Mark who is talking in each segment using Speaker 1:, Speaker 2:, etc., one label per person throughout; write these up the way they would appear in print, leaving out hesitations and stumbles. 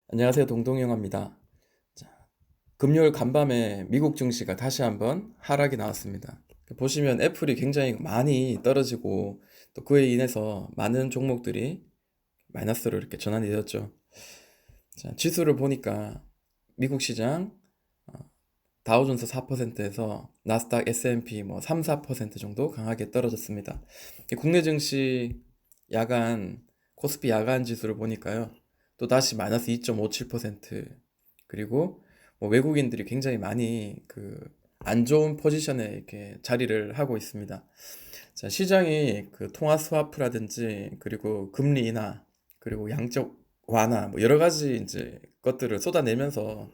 Speaker 1: 안녕하세요. 동동영화입니다. 자, 금요일 간밤에 미국 증시가 다시 한번 하락이 나왔습니다. 보시면 애플이 굉장히 많이 떨어지고 또 그에 인해서 많은 종목들이 마이너스로 이렇게 전환이 되었죠. 자, 지수를 보니까 미국 시장 다우존스 4%에서 나스닥 S&P 뭐 3, 4% 정도 강하게 떨어졌습니다. 국내 증시 야간 코스피 야간 지수를 보니까요. 또 다시 마이너스 2.57%. 그리고 뭐 외국인들이 굉장히 많이 그 안 좋은 포지션에 이렇게 자리를 하고 있습니다. 자, 시장이 그 통화 스와프라든지 그리고 금리 인하 그리고 양적 완화 뭐 여러 가지 이제 것들을 쏟아내면서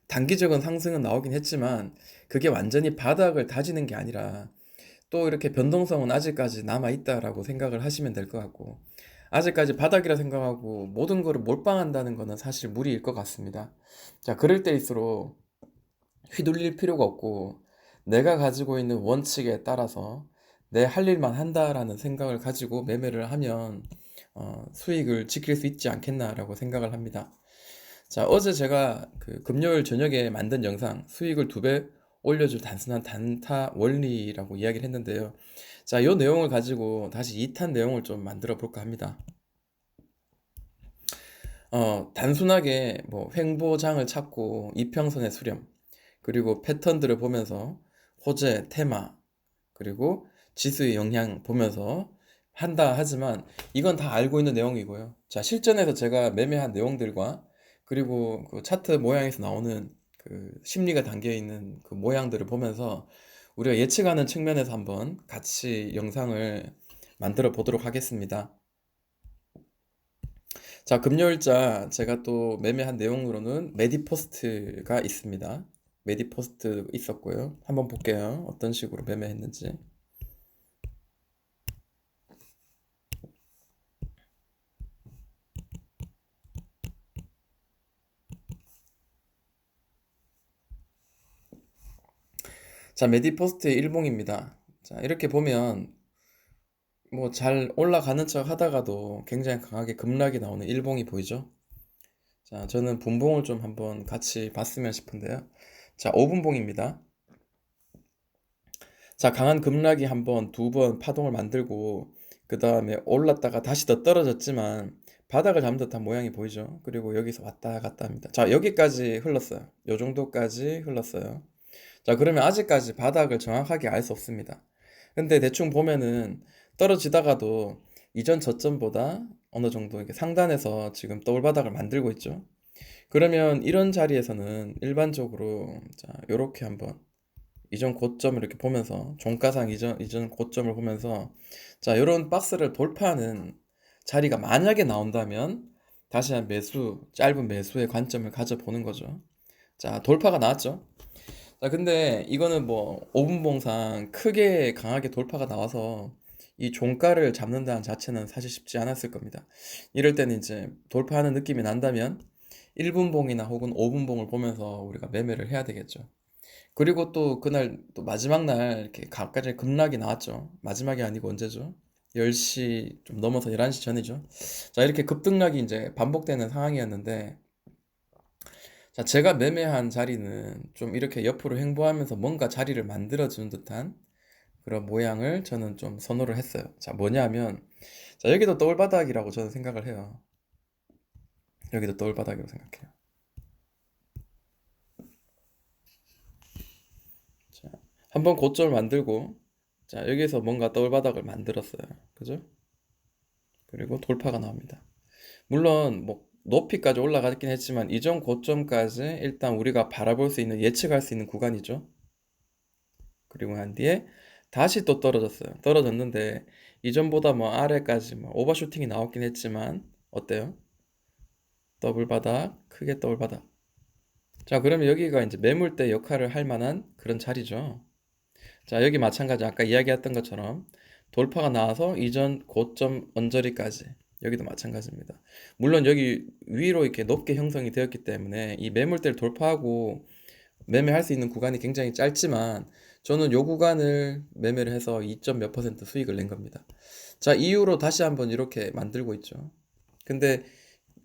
Speaker 1: 단기적인 상승은 나오긴 했지만 그게 완전히 바닥을 다지는 게 아니라 또 이렇게 변동성은 아직까지 남아 있다라고 생각을 하시면 될 것 같고, 아직까지 바닥이라 생각하고 모든 거를 몰빵한다는 거는 사실 무리일 것 같습니다. 자, 그럴 때일수록 휘둘릴 필요가 없고 내가 가지고 있는 원칙에 따라서 내 할 일만 한다라는 생각을 가지고 매매를 하면 수익을 지킬 수 있지 않겠나라고 생각을 합니다. 자, 어제 제가 그 금요일 저녁에 만든 영상 수익을 2배 올려줄 단순한 단타 원리라고 이야기를 했는데요. 자, 이 내용을 가지고 다시 2탄 내용을 좀 만들어 볼까 합니다. 단순하게 뭐 횡보장을 찾고 이평선의 수렴, 그리고 패턴들을 보면서 호재, 테마, 그리고 지수의 영향 보면서 한다 하지만 이건 다 알고 있는 내용이고요. 자, 실전에서 제가 매매한 내용들과 그리고 그 차트 모양에서 나오는 그 심리가 담겨 있는 그 모양들을 보면서 우리가 예측하는 측면에서 한번 같이 영상을 만들어 보도록 하겠습니다. 자, 금요일자 제가 또 매매한 내용으로는 메디포스트가 있습니다. 메디포스트 있었고요. 한번 볼게요. 어떤 식으로 매매했는지. 자, 메디포스트의 일봉입니다. 자, 이렇게 보면 뭐 잘 올라가는 척 하다가도 굉장히 강하게 급락이 나오는 일봉이 보이죠? 자, 저는 분봉을 좀 한번 같이 봤으면 싶은데요. 자, 5분봉입니다. 자, 강한 급락이 한번, 두 번 파동을 만들고 그 다음에 올랐다가 다시 더 떨어졌지만 바닥을 잡는 듯한 모양이 보이죠? 그리고 여기서 왔다 갔다 합니다. 자, 여기까지 흘렀어요. 요 정도까지 흘렀어요. 자, 그러면 아직까지 바닥을 정확하게 알 수 없습니다. 근데 대충 보면은 떨어지다가도 이전 저점보다 어느 정도 이렇게 상단에서 지금 더블바닥을 만들고 있죠. 그러면 이런 자리에서는 일반적으로 자, 요렇게 한번 이전 고점을 이렇게 보면서 종가상 이전 고점을 보면서 자, 요런 박스를 돌파하는 자리가 만약에 나온다면 다시 한 매수, 짧은 매수의 관점을 가져보는 거죠. 자, 돌파가 나왔죠. 자, 근데 이거는 뭐 5분봉상 크게 강하게 돌파가 나와서 이 종가를 잡는다는 자체는 사실 쉽지 않았을 겁니다. 이럴 때는 이제 돌파하는 느낌이 난다면 1분봉이나 혹은 5분봉을 보면서 우리가 매매를 해야 되겠죠. 그리고 또 그날 또 마지막 날 이렇게 갑자기 급락이 나왔죠. 마지막이 아니고 언제죠? 10시 좀 넘어서 11시 전이죠. 자, 이렇게 급등락이 이제 반복되는 상황이었는데 자, 제가 매매한 자리는 좀 이렇게 옆으로 횡보하면서 뭔가 자리를 만들어주는 듯한 그런 모양을 저는 좀 선호를 했어요. 자, 뭐냐면, 자, 여기도 떠올바닥이라고 저는 생각을 해요. 여기도 떠올바닥이라고 생각해요. 자, 한번 고점을 만들고, 자, 여기서 뭔가 떠올바닥을 만들었어요. 그죠? 그리고 돌파가 나옵니다. 물론, 뭐, 높이까지 올라가긴 했지만, 이전 고점까지 일단 우리가 바라볼 수 있는, 예측할 수 있는 구간이죠. 그리고 난 뒤에 다시 또 떨어졌어요. 떨어졌는데 이전보다 뭐 아래까지 뭐 오버슈팅이 나왔긴 했지만 어때요? 더블 바닥, 크게 더블 바닥. 자, 그러면 여기가 이제 매물대 역할을 할 만한 그런 자리죠. 자, 여기 마찬가지 아까 이야기했던 것처럼 돌파가 나와서 이전 고점 언저리까지 여기도 마찬가지입니다. 물론 여기 위로 이렇게 높게 형성이 되었기 때문에 이 매물대를 돌파하고 매매할 수 있는 구간이 굉장히 짧지만 저는 요 구간을 매매를 해서 2점 몇 퍼센트 수익을 낸 겁니다. 자, 이후로 다시 한번 이렇게 만들고 있죠. 근데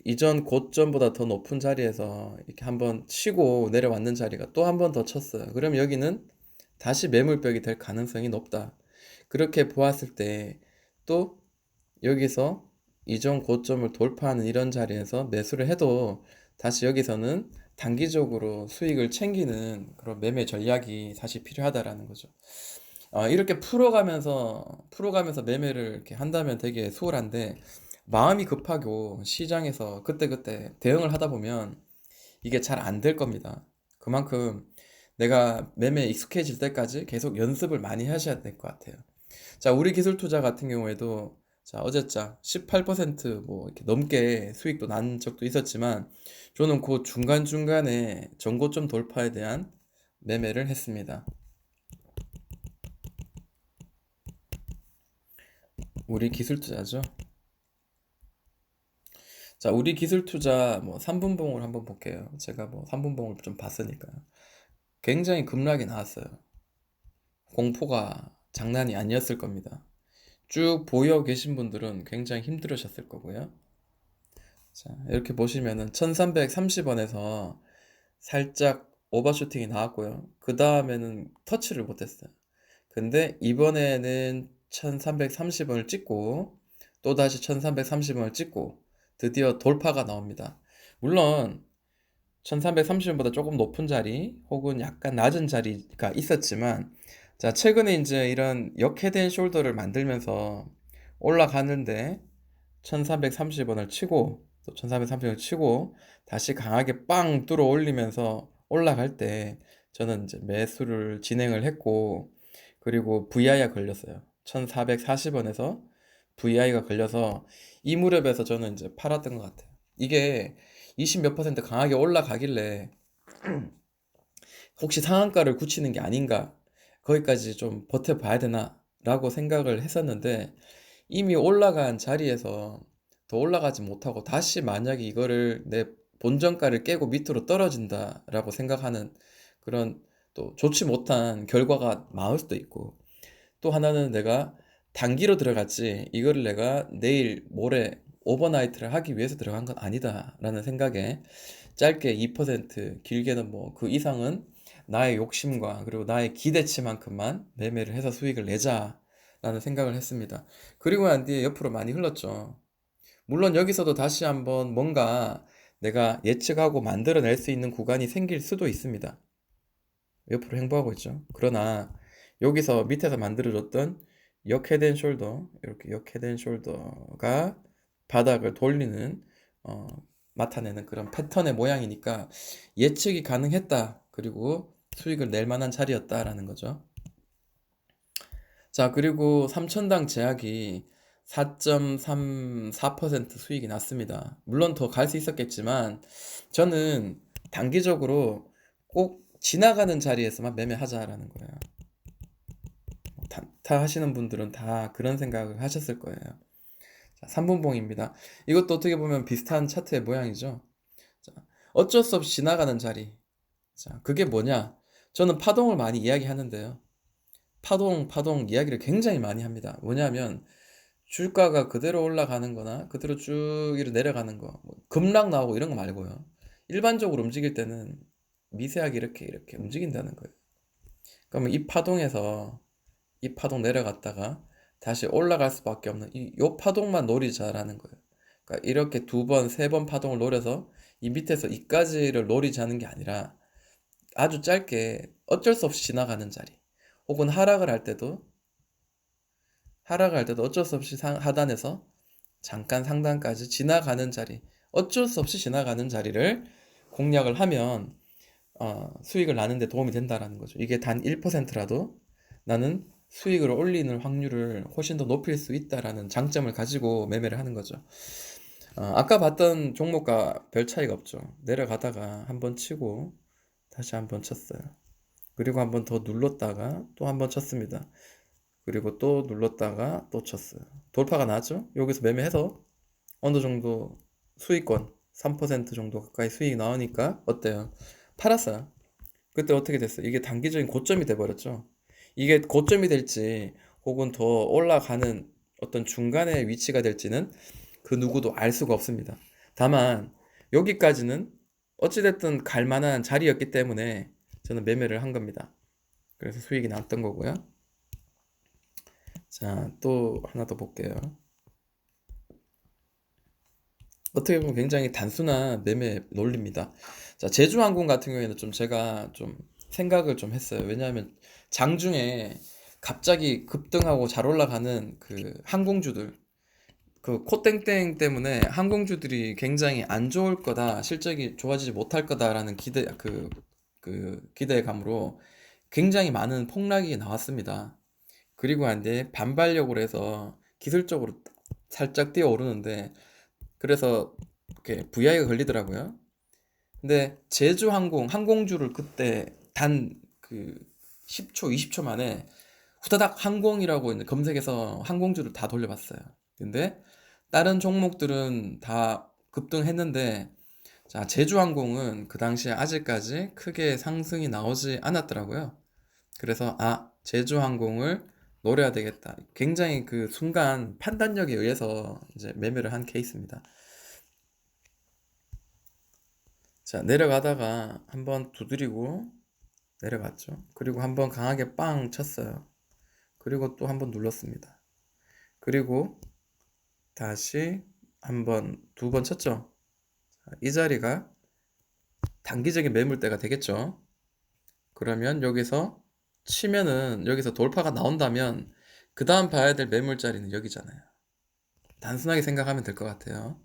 Speaker 1: 이전 고점보다 더 높은 자리에서 이렇게 한번 치고 내려왔는 자리가 또 한 번 더 쳤어요. 그럼 여기는 다시 매물벽이 될 가능성이 높다. 그렇게 보았을 때 또 여기서 이전 고점을 돌파하는 이런 자리에서 매수를 해도 다시 여기서는 단기적으로 수익을 챙기는 그런 매매 전략이 다시 필요하다라는 거죠. 이렇게 풀어가면서 매매를 이렇게 한다면 되게 수월한데, 마음이 급하고 시장에서 그때그때 대응을 하다 보면 이게 잘 안 될 겁니다. 그만큼 내가 매매에 익숙해질 때까지 계속 연습을 많이 하셔야 될 것 같아요. 자, 우리 기술 투자 같은 경우에도 자, 어제자 18%뭐 이렇게 넘게 수익도 난 적도 있었지만, 저는 그 중간중간에 전고점 돌파에 대한 매매를 했습니다. 우리 기술 투자죠. 자, 우리 기술 투자 뭐 3분봉을 한번 볼게요. 제가 뭐 3분봉을 좀 봤으니까요. 굉장히 급락이 나왔어요. 공포가 장난이 아니었을 겁니다. 쭉 보여 계신 분들은 굉장히 힘들으셨을 거고요. 자, 이렇게 보시면은 1330원에서 살짝 오버슈팅이 나왔고요. 그 다음에는 터치를 못했어요. 근데 이번에는 1330원을 찍고 또다시 1330원을 찍고 드디어 돌파가 나옵니다. 물론 1330원보다 조금 높은 자리 혹은 약간 낮은 자리가 있었지만, 자, 최근에 이제 이런 역헤드앤 숄더를 만들면서 올라가는데 1330원을 치고 또 1330원을 치고 다시 강하게 빵 뚫어 올리면서 올라갈 때 저는 이제 매수를 진행을 했고, 그리고 VI가 걸렸어요. 1440원에서 VI가 걸려서 이 무렵에서 저는 이제 팔았던 것 같아요. 이게 20 몇 퍼센트 강하게 올라가길래 혹시 상한가를 굳히는 게 아닌가, 거기까지 좀 버텨봐야 되나 라고 생각을 했었는데, 이미 올라간 자리에서 더 올라가지 못하고 다시 만약에 이거를 내 본전가를 깨고 밑으로 떨어진다라고 생각하는 그런 또 좋지 못한 결과가 나올 수도 있고, 또 하나는 내가 단기로 들어갔지 이거를 내가 내일 모레 오버나이트를 하기 위해서 들어간 건 아니다라는 생각에 짧게 2% 길게는 뭐 그 이상은 나의 욕심과 그리고 나의 기대치만큼만 매매를 해서 수익을 내자라는 생각을 했습니다. 그리고 난 뒤에 옆으로 많이 흘렀죠. 물론 여기서도 다시 한번 뭔가 내가 예측하고 만들어낼 수 있는 구간이 생길 수도 있습니다. 옆으로 행보하고 있죠. 그러나 여기서 밑에서 만들어줬던 역헤드앤숄더, 이렇게 역헤드앤숄더가 바닥을 돌리는 어, 나타내는 그런 패턴의 모양이니까 예측이 가능했다. 그리고 수익을 낼 만한 자리였다라는 거죠. 자, 그리고 3천당 제약이 4.34% 수익이 났습니다. 물론 더 갈 수 있었겠지만 저는 단기적으로 꼭 지나가는 자리에서만 매매하자라는 거예요. 단타 하시는 분들은 다 그런 생각을 하셨을 거예요. 자, 3분봉입니다. 이것도 어떻게 보면 비슷한 차트의 모양이죠. 자, 어쩔 수 없이 지나가는 자리. 자, 그게 뭐냐? 저는 파동을 많이 이야기하는데요. 파동 이야기를 굉장히 많이 합니다. 뭐냐면 주가가 그대로 올라가는 거나 그대로 쭉 이렇게 내려가는 거, 뭐 급락 나오고 이런 거 말고요. 일반적으로 움직일 때는 미세하게 이렇게 움직인다는 거예요. 그러면 이 파동 내려갔다가 다시 올라갈 수밖에 없는 요 파동만 노리자라는 거예요. 그러니까 이렇게 두 번, 세 번 파동을 노려서 이 밑에서 이까지를 노리자는 게 아니라 아주 짧게 어쩔 수 없이 지나가는 자리, 혹은 하락을 할 때도 어쩔 수 없이 하단에서 잠깐 상단까지 지나가는 자리, 어쩔 수 없이 지나가는 자리를 공략을 하면 수익을 나는데 도움이 된다라는 거죠. 이게 단 1%라도 나는 수익을 올리는 확률을 훨씬 더 높일 수 있다라는 장점을 가지고 매매를 하는 거죠. 아까 봤던 종목과 별 차이가 없죠. 내려가다가 한번 치고 다시 한번 쳤어요. 그리고 한번 더 눌렀다가 또 한번 쳤습니다. 그리고 또 눌렀다가 또 쳤어요. 돌파가 나죠? 여기서 매매해서 어느 정도 수익권 3% 정도 가까이 수익이 나오니까 어때요? 팔았어요. 그때 어떻게 됐어요? 이게 단기적인 고점이 돼버렸죠. 이게 고점이 될지 혹은 더 올라가는 어떤 중간의 위치가 될지는 그 누구도 알 수가 없습니다. 다만 여기까지는 어찌됐든 갈 만한 자리였기 때문에 저는 매매를 한 겁니다. 그래서 수익이 났던 거고요. 자, 또 하나 더 볼게요. 어떻게 보면 굉장히 단순한 매매 논리입니다. 자, 제주항공 같은 경우에는 좀 제가 좀 생각을 좀 했어요. 왜냐하면 장중에 갑자기 급등하고 잘 올라가는 그 항공주들, 그 코땡땡 때문에 항공주들이 굉장히 안 좋을 거다, 실적이 좋아지지 못할 거다라는 그 기대감으로 굉장히 많은 폭락이 나왔습니다. 그리고 한데 반발력으로 해서 기술적으로 살짝 뛰어 오르는데, 그래서 이렇게 VI가 걸리더라고요. 근데 항공주를 그때 단 그 10초, 20초 만에 후다닥 항공이라고 이제 검색해서 항공주를 다 돌려봤어요. 근데 다른 종목들은 다 급등했는데, 자, 제주항공은 그 당시에 아직까지 크게 상승이 나오지 않았더라고요. 그래서 제주항공을 노려야 되겠다. 굉장히 그 순간 판단력에 의해서 이제 매매를 한 케이스입니다. 자, 내려가다가 한번 두드리고 내려갔죠. 그리고 한번 강하게 빵 쳤어요. 그리고 또 한번 눌렀습니다. 그리고 다시 한번, 두 번 쳤죠. 이 자리가 단기적인 매물대가 되겠죠. 그러면 여기서 치면은, 여기서 돌파가 나온다면 그 다음 봐야 될 매물 자리는 여기잖아요. 단순하게 생각하면 될 것 같아요.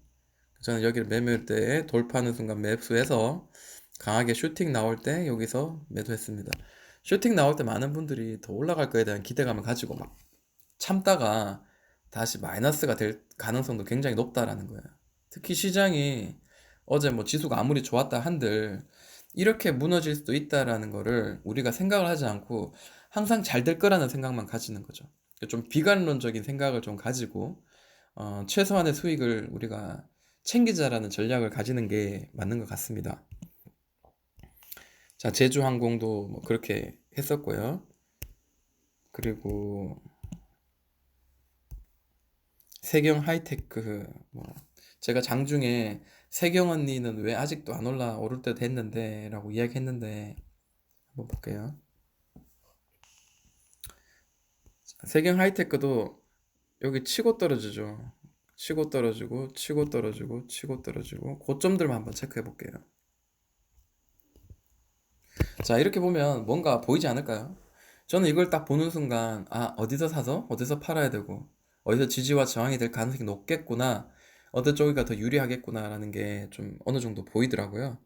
Speaker 1: 저는 여기를 매물대에 돌파하는 순간 매수해서 강하게 슈팅 나올 때 여기서 매도했습니다. 슈팅 나올 때 많은 분들이 더 올라갈 거에 대한 기대감을 가지고 막 참다가 다시 마이너스가 될 가능성도 굉장히 높다라는 거예요. 특히 시장이 어제 뭐 지수가 아무리 좋았다 한들 이렇게 무너질 수도 있다라는 거를 우리가 생각을 하지 않고 항상 잘 될 거라는 생각만 가지는 거죠. 좀 비관론적인 생각을 좀 가지고 최소한의 수익을 우리가 챙기자라는 전략을 가지는 게 맞는 것 같습니다. 자, 제주항공도 뭐 그렇게 했었고요. 그리고 세경 하이테크, 뭐 제가 장중에 세경 언니는 왜 아직도 안 올라오를 때 됐는데 라고 이야기했는데, 한번 볼게요. 세경 하이테크도 여기 치고 떨어지죠. 치고 떨어지고 치고 떨어지고 치고 떨어지고 고점들만 한번 체크해 볼게요. 자, 이렇게 보면 뭔가 보이지 않을까요? 저는 이걸 딱 보는 순간, 어디서 사서 어디서 팔아야 되고, 어디서 지지와 저항이 될 가능성이 높겠구나, 어느 쪽이가 더 유리하겠구나라는 게 좀 어느 정도 보이더라고요.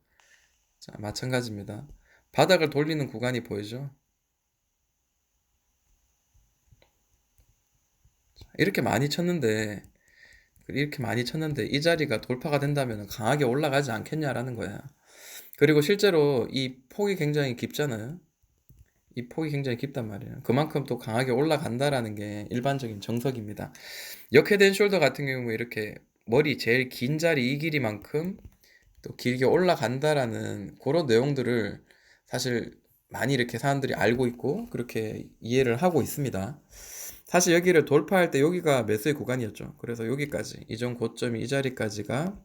Speaker 1: 자, 마찬가지입니다. 바닥을 돌리는 구간이 보이죠? 이렇게 많이 쳤는데 이 자리가 돌파가 된다면 강하게 올라가지 않겠냐라는 거야. 그리고 실제로 이 폭이 굉장히 깊잖아요. 이 폭이 굉장히 깊단 말이에요. 그만큼 또 강하게 올라간다라는 게 일반적인 정석입니다. 역헤드 숄더 같은 경우에 이렇게 머리 제일 긴 자리 이 길이만큼 또 길게 올라간다라는 그런 내용들을 사실 많이 이렇게 사람들이 알고 있고 그렇게 이해를 하고 있습니다. 사실 여기를 돌파할 때 여기가 매수의 구간이었죠. 그래서 여기까지, 이전 고점이 이 자리까지가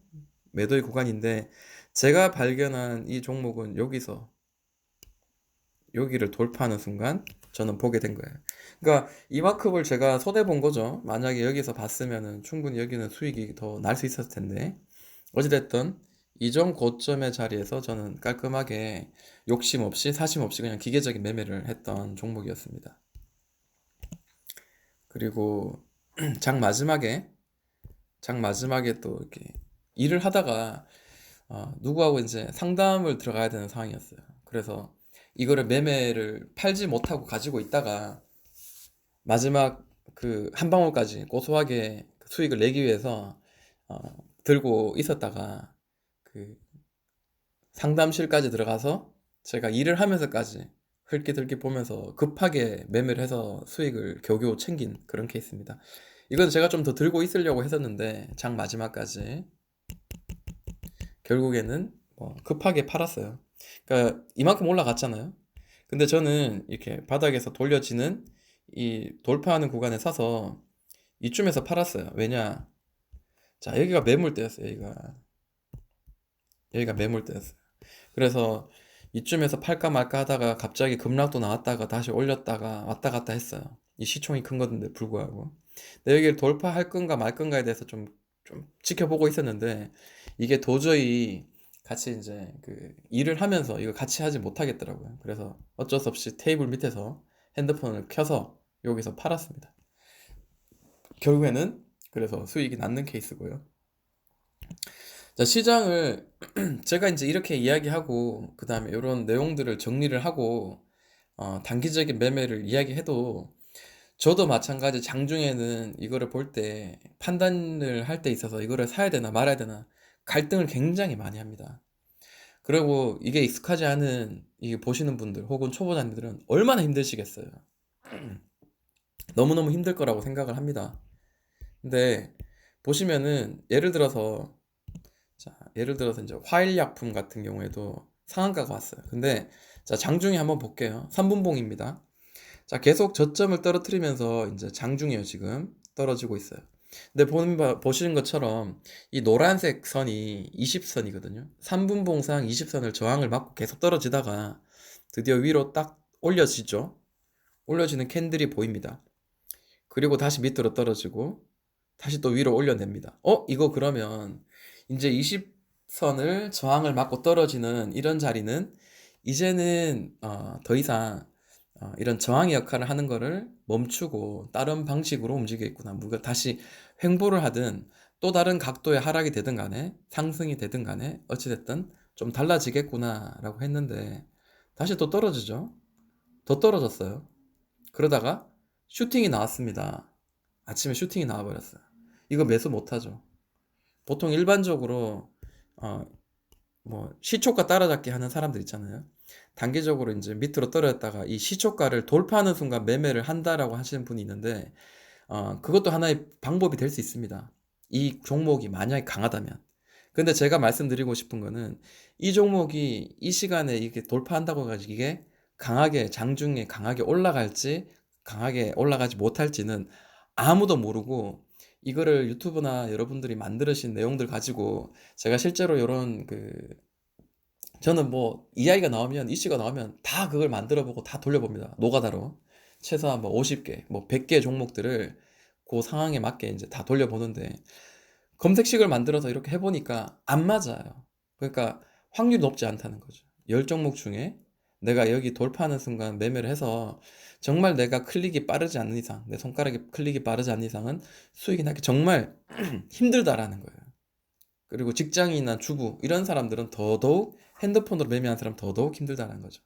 Speaker 1: 매도의 구간인데, 제가 발견한 이 종목은 여기서 여기를 돌파하는 순간 저는 보게 된 거예요. 그러니까 이만큼을 제가 손해 본 거죠. 만약에 여기서 봤으면은 충분히 여기는 수익이 더 날 수 있었을 텐데, 어찌됐든 이전 고점의 자리에서 저는 깔끔하게 욕심 없이 사심 없이 그냥 기계적인 매매를 했던 종목이었습니다. 그리고 장 마지막에 또 이렇게 일을 하다가 누구하고 이제 상담을 들어가야 되는 상황이었어요. 그래서 이거를 매매를 팔지 못하고 가지고 있다가 마지막 그 한 방울까지 고소하게 그 수익을 내기 위해서 어, 들고 있었다가 그 상담실까지 들어가서 제가 일을 하면서까지 흘끼들끼 보면서 급하게 매매를 해서 수익을 겨우겨우 챙긴 그런 케이스입니다. 이건 제가 좀 더 들고 있으려고 했었는데 장 마지막까지 결국에는 급하게 팔았어요. 그러니까 이만큼 올라갔잖아요. 근데 저는 이렇게 바닥에서 돌려지는 이 돌파하는 구간에 사서 이쯤에서 팔았어요. 왜냐? 자, 여기가 매물대였어요, 여기가. 여기가 매물대였어요. 그래서 이쯤에서 팔까 말까 하다가 갑자기 급락도 나왔다가 다시 올렸다가 왔다 갔다 했어요. 이 시총이 큰 건데 불구하고. 근데 여기를 돌파할 건가 말 건가에 대해서 좀 지켜보고 있었는데 이게 도저히 같이 이제 그 일을 하면서 이거 같이 하지 못하겠더라고요. 그래서 어쩔 수 없이 테이블 밑에서 핸드폰을 켜서 여기서 팔았습니다. 결국에는 그래서 수익이 남는 케이스고요. 자, 시장을 제가 이제 이렇게 이야기하고 그 다음에 이런 내용들을 정리를 하고 단기적인 매매를 이야기해도 저도 마찬가지 장중에는 이거를 볼 때 판단을 할 때 있어서 이거를 사야 되나 말아야 되나 갈등을 굉장히 많이 합니다. 그리고 이게 익숙하지 않은 이게 보시는 분들 혹은 초보자님들은 얼마나 힘드시겠어요. 너무너무 힘들 거라고 생각을 합니다. 근데 보시면은 예를 들어서 이제 화일약품 같은 경우에도 상한가가 왔어요. 근데 자, 장중에 한번 볼게요. 3분봉입니다. 자, 계속 저점을 떨어뜨리면서 이제 장중이에요, 지금. 떨어지고 있어요. 근데 보시는 것처럼 이 노란색 선이 20선이거든요. 3분봉상 20선을 저항을 받고 계속 떨어지다가 드디어 위로 딱 올려지죠. 올려지는 캔들이 보입니다. 그리고 다시 밑으로 떨어지고 다시 또 위로 올려냅니다. 이거 그러면 이제 20선을 저항을 맞고 떨어지는 이런 자리는 이제는 더 이상 이런 저항의 역할을 하는 거를 멈추고 다른 방식으로 움직이겠구나. 뭔가 다시 횡보를 하든 또 다른 각도의 하락이 되든 간에 상승이 되든 간에 어찌됐든 좀 달라지겠구나라고 했는데 다시 또 떨어지죠. 더 떨어졌어요. 그러다가 슈팅이 나왔습니다. 아침에 슈팅이 나와버렸어요. 이거 매수 못하죠. 보통 일반적으로 어, 뭐 시초가 따라잡기 하는 사람들 있잖아요. 단기적으로 이제 밑으로 떨어졌다가 이 시초가를 돌파하는 순간 매매를 한다라고 하시는 분이 있는데 그것도 하나의 방법이 될 수 있습니다. 이 종목이 만약에 강하다면. 근데 제가 말씀드리고 싶은 거는 이 종목이 이 시간에 이게 돌파한다고 해가지고 이게 강하게 장중에 강하게 올라갈지 강하게 올라가지 못할지는 아무도 모르고 이거를 유튜브나 여러분들이 만들으신 내용들 가지고 제가 실제로 이런 저는 뭐 이야기가 나오면 이슈가 나오면 다 그걸 만들어 보고 다 돌려봅니다. 노가다로 최소한 뭐 50개 뭐 100개 종목들을 그 상황에 맞게 이제 다 돌려보는데 검색식을 만들어서 이렇게 해보니까 안 맞아요. 그러니까 확률이 높지 않다는 거죠. 10종목 중에 내가 여기 돌파하는 순간 매매를 해서 정말 내가 클릭이 빠르지 않는 이상, 내 손가락이 클릭이 빠르지 않는 이상은 수익이 나기 정말 힘들다라는 거예요. 그리고 직장인이나 주부 이런 사람들은 더더욱 핸드폰으로 매매하는 사람 더더욱 힘들다는 거죠.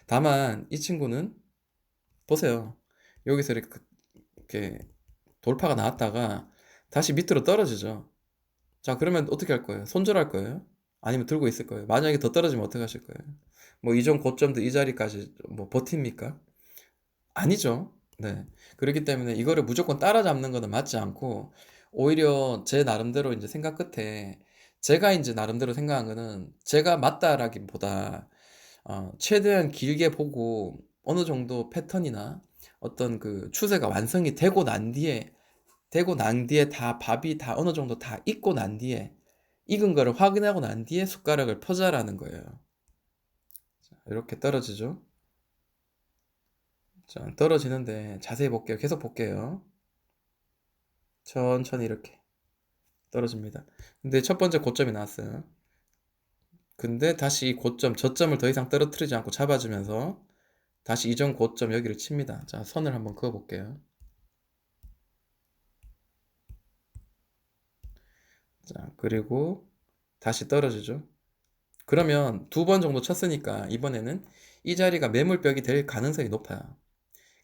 Speaker 1: 다만 이 친구는 보세요. 여기서 이렇게 돌파가 나왔다가 다시 밑으로 떨어지죠. 자, 그러면 어떻게 할 거예요? 손절할 거예요? 아니면 들고 있을 거예요? 만약에 더 떨어지면 어떻게 하실 거예요? 뭐 이전 고점도 이 자리까지 뭐 버팁니까? 아니죠. 네. 그렇기 때문에 이거를 무조건 따라잡는 거는 맞지 않고 오히려 제 나름대로 이제 생각 끝에 제가 이제 나름대로 생각한 거는 제가 맞다라기보다 최대한 길게 보고 어느 정도 패턴이나 어떤 그 추세가 완성이 되고 난 뒤에 다 밥이 다 어느 정도 다 익고 난 뒤에 익은 거를 확인하고 난 뒤에 숟가락을 퍼자라는 거예요. 자, 이렇게 떨어지죠. 자, 떨어지는데 자세히 볼게요. 계속 볼게요. 천천히 이렇게 떨어집니다. 근데 첫 번째 고점이 나왔어요. 근데 다시 이 고점, 저점을 더 이상 떨어뜨리지 않고 잡아주면서 다시 이전 고점 여기를 칩니다. 자, 선을 한번 그어 볼게요. 자, 그리고 다시 떨어지죠. 그러면 두 번 정도 쳤으니까 이번에는 이 자리가 매물벽이 될 가능성이 높아요.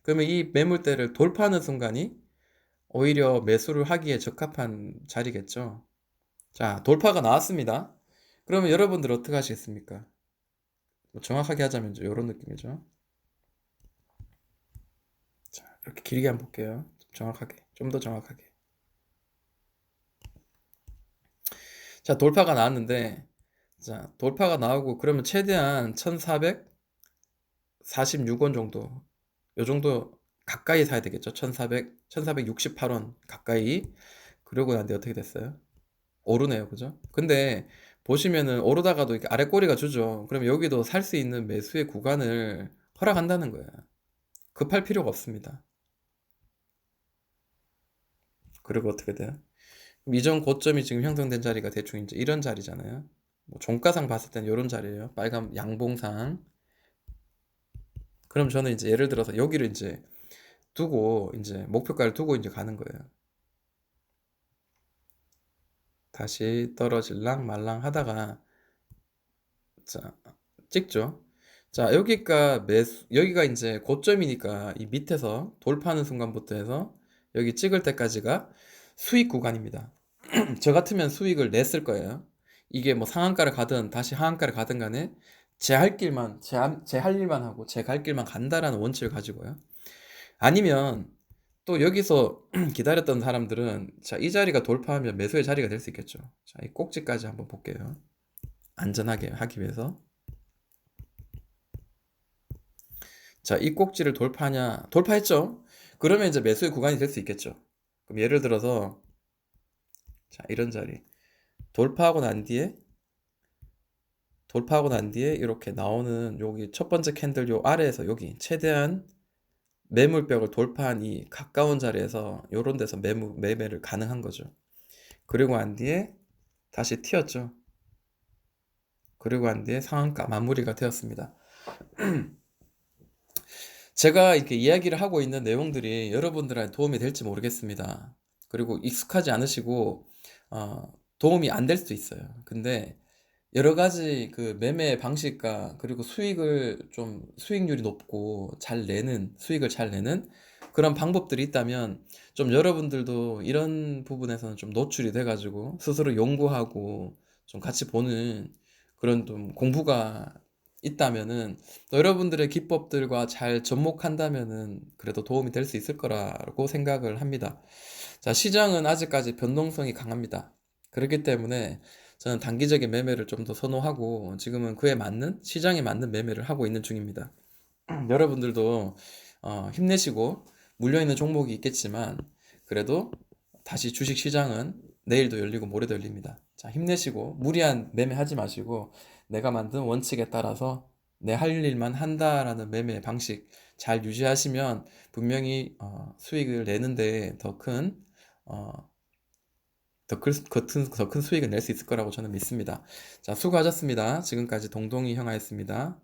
Speaker 1: 그러면 이 매물대를 돌파하는 순간이 오히려 매수를 하기에 적합한 자리겠죠. 자, 돌파가 나왔습니다. 그러면 여러분들 어떻게 하시겠습니까? 뭐 정확하게 하자면 이런 느낌이죠. 자, 이렇게 길게 한번 볼게요. 정확하게, 좀 더 정확하게. 자, 돌파가 나왔는데, 자, 돌파가 나오고 그러면 최대한 1446원 정도, 요 정도 가까이 사야 되겠죠. 1468원 가까이. 그러고 난데 어떻게 됐어요? 오르네요, 그죠? 근데 보시면은 오르다가도 이렇게 아래 꼬리가 주죠. 그럼 여기도 살 수 있는 매수의 구간을 허락한다는 거예요. 급할 필요가 없습니다. 그리고 어떻게 돼요? 그럼 이전 고점이 지금 형성된 자리가 대충 이제 이런 자리잖아요. 뭐 종가상 봤을 때는 이런 자리예요. 빨간 양봉상. 그럼 저는 이제 예를 들어서 여기를 이제 두고 이제 목표가를 두고 이제 가는 거예요. 다시 떨어질랑 말랑 하다가 자 찍죠. 자 여기가 이제 고점이니까 이 밑에서 돌파하는 순간부터 해서 여기 찍을 때까지가 수익 구간입니다. 저 같으면 수익을 냈을 거예요. 이게 뭐 상한가를 가든 다시 하한가를 가든 간에 제 할 길만 제 할 일만 하고 제 갈 길만 간다라는 원칙을 가지고요. 아니면 또 여기서 기다렸던 사람들은 자, 이 자리가 돌파하면 매수의 자리가 될 수 있겠죠. 자, 이 꼭지까지 한번 볼게요. 안전하게 하기 위해서. 자, 이 꼭지를 돌파했죠? 그러면 이제 매수의 구간이 될 수 있겠죠. 그럼 예를 들어서 자, 이런 자리. 돌파하고 난 뒤에 이렇게 나오는 여기 첫 번째 캔들 요 아래에서 여기 최대한 매물벽을 돌파한 이 가까운 자리에서 요런 데서 매매를 가능한 거죠. 그리고 난 뒤에 다시 튀었죠. 그리고 난 뒤에 상한가 마무리가 되었습니다. 제가 이렇게 이야기를 하고 있는 내용들이 여러분들한테 도움이 될지 모르겠습니다. 그리고 익숙하지 않으시고 도움이 안 될 수도 있어요. 근데 여러 가지 그 매매 방식과 그리고 수익률이 높고 수익을 잘 내는 그런 방법들이 있다면 좀 여러분들도 이런 부분에서는 좀 노출이 돼가지고 스스로 연구하고 좀 같이 보는 그런 좀 공부가 있다면은 또 여러분들의 기법들과 잘 접목한다면은 그래도 도움이 될 수 있을 거라고 생각을 합니다. 자, 시장은 아직까지 변동성이 강합니다. 그렇기 때문에 저는 단기적인 매매를 좀 더 선호하고 지금은 시장에 맞는 매매를 하고 있는 중입니다. 여러분들도 힘내시고 물려있는 종목이 있겠지만 그래도 다시 주식 시장은 내일도 열리고 모레도 열립니다. 자, 힘내시고 무리한 매매 하지 마시고 내가 만든 원칙에 따라서 내 할 일만 한다라는 매매 방식 잘 유지하시면 분명히 수익을 내는데 더 큰 수익을 낼 수 있을 거라고 저는 믿습니다. 자, 수고하셨습니다. 지금까지 동동이 형아였습니다.